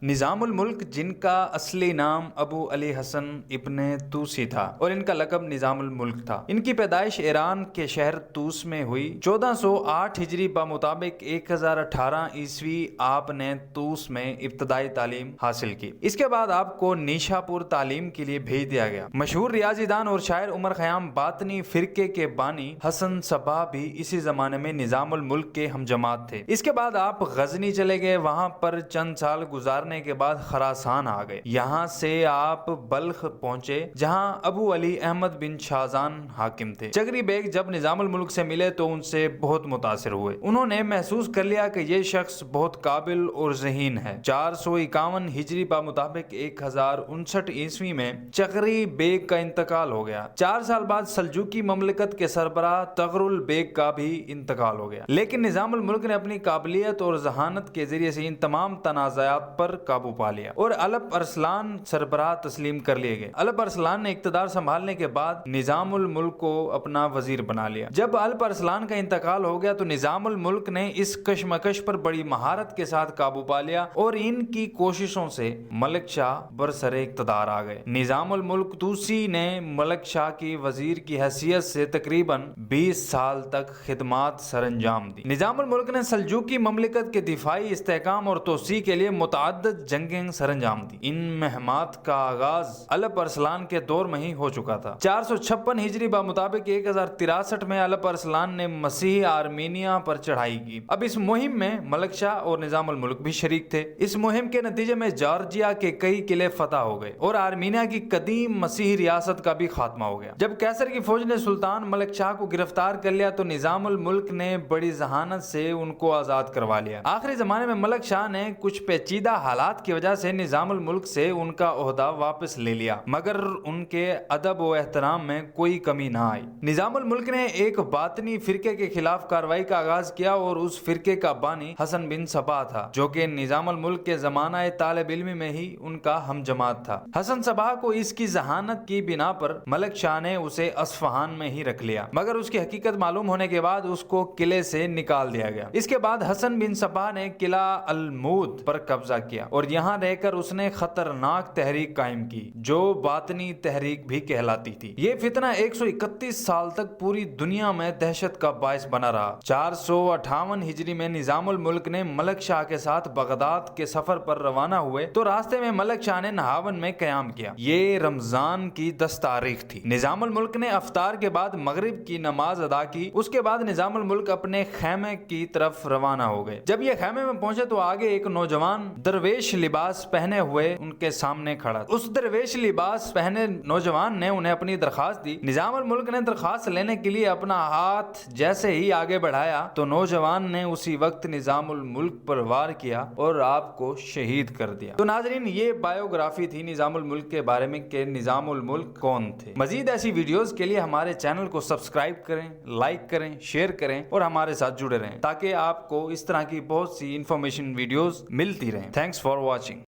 نظام الملک، جن کا اصلی نام ابو علی حسن ابن طوسی تھا اور ان کا لقب نظام الملک تھا، ان کی پیدائش ایران کے شہر طوس میں ہوئی 1408 ہجری بمطابق 1018 عیسوی۔ آپ نے طوس میں ابتدائی تعلیم حاصل کی۔ اس کے بعد آپ کو نیشا پور تعلیم کے لیے بھیج دیا گیا۔ مشہور ریاضی دان اور شاعر عمر خیام باطنی فرقے کے بانی حسن صباح بھی اسی زمانے میں نظام الملک کے ہم جماعت تھے۔ اس کے بعد آپ غزنی چلے گئے، وہاں پر چند سال گزارنے کے بعد خراسان آ گئے۔ یہاں سے آپ بلخ پہنچے، جہاں ابو علی احمد بن شاہزان حاکم تھے۔ چغری بیگ جب نظام الملک سے ملے تو ان سے بہت متاثر ہوئے۔ انہوں نے محسوس کر لیا کہ یہ شخص بہت قابل اور ذہین ہے۔ 451 ہجری بمطابق 1059 عیسوی میں چغری بیگ کا انتقال ہو گیا۔ 4 سال بعد سلجوقی مملکت کے سربراہ تغرل بیگ کا بھی انتقال ہو گیا، لیکن نظام الملک نے اپنی قابلیت اور ذہانت کے ذریعے سے ان تمام تنازعات پر قابو پا لیا اور الپ ارسلان سربراہ تسلیم کر لیے گئے۔ الپ ارسلان نے اقتدار سنبھالنے کے بعد نظام الملک کو اپنا وزیر بنا لیا۔ جب الپ ارسلان کا انتقال ہو گیا تو نظام الملک نے اس کشمکش پر بڑی مہارت کے ساتھ قابو پا لیا اور ان کی کوششوں سے ملک شاہ برسر اقتدار آ گئے۔ نظام الملک طوسی نے ملک شاہ کی وزیر کی حیثیت سے تقریباً 20 سال تک خدمات سر انجام دی۔ نظام الملک نے سلجوقی مملکت کے دفاعی استحکام اور توسیع کے لیے متعدد جنگیں سر انجام دی۔ ان مہمات کا آغاز الپ ارسلان کے دور میں ہی ہو چکا تھا۔ 456 ہجری بمطابق 1063 میں الپ ارسلان نے مسیحی آرمینیا پر چڑھائی کی۔ اب اس مہم میں ملک شاہ اور نظام الملک بھی شریک تھے۔ اس مہم کے نتیجے میں جارجیا کے کئی قلعے فتح ہو گئے اور آرمینیا کی قدیم مسیحی ریاست کا بھی خاتمہ ہو گیا۔ جب قیصر کی فوج نے سلطان ملک شاہ کو گرفتار کر لیا تو نظام الملک نے بڑی ذہانت سے ان کو آزاد کروا لیا۔ آخری زمانے میں ملک شاہ نے کچھ پیچیدہ حالات کی وجہ سے نظام الملک سے ان کا عہدہ واپس لے لیا، مگر ان کے ادب و احترام میں کوئی کمی نہ آئی۔ نظام الملک نے ایک باطنی فرقے کے خلاف کارروائی کا آغاز کیا اور اس فرقے کا بانی حسن بن صباح تھا، جو کہ نظام الملک کے زمانہ طالب علم میں ہی ان کا ہم جماعت تھا۔ حسن صباح کو اس کی ذہانت کی بنا پر ملک شاہ نے اسے اصفہان میں ہی رکھ لیا، مگر اس کی حقیقت معلوم ہونے کے بعد اس کو قلعے سے نکال دیا گیا۔ اس کے بعد حسن بن صباح نے قلعہ المود پر قبضہ کیا اور یہاں رہ کر اس نے خطرناک تحریک قائم کی جو باطنی تحریک بھی کہلاتی تھی۔ یہ فتنہ 131 سال تک پوری دنیا میں دہشت کا باعث بنا رہا۔ 458 ہجری میں نظام الملک نے ملک شاہ کے ساتھ بغداد کے سفر پر روانہ ہوئے تو راستے میں ملک شاہ نے نہاون میں قیام کیا۔ یہ رمضان کی 10 تاریخ تھی۔ نظام الملک نے افطار کے بعد مغرب کی نماز ادا کی۔ اس کے بعد نظام الملک اپنے خیمے کی طرف روانہ ہو گئے۔ جب یہ خیمے میں پہنچے تو آگے ایک نوجوان درویش لباس پہنے ہوئے ان کے سامنے کھڑا تھا۔ اس درویش لباس پہنے نوجوان نے انہیں اپنی درخواست دی۔ نظام الملک نے درخواست لینے کے لیے اپنا ہاتھ جیسے ہی آگے بڑھایا تو نوجوان نے اسی وقت نظام الملک پر وار کیا اور آپ کو شہید کر دیا۔ تو ناظرین، یہ بایوگرافی تھی نظام الملک کے بارے میں کہ نظام الملک کون تھے۔ مزید ایسی ویڈیوز کے لیے ہمارے چینل کو سبسکرائب کریں، لائک کریں، شیئر کریں اور ہمارے ساتھ جڑے رہیں تاکہ آپ کو اس طرح کی بہت سی انفارمیشن ویڈیوز ملتی رہیں۔ Thanks for watching.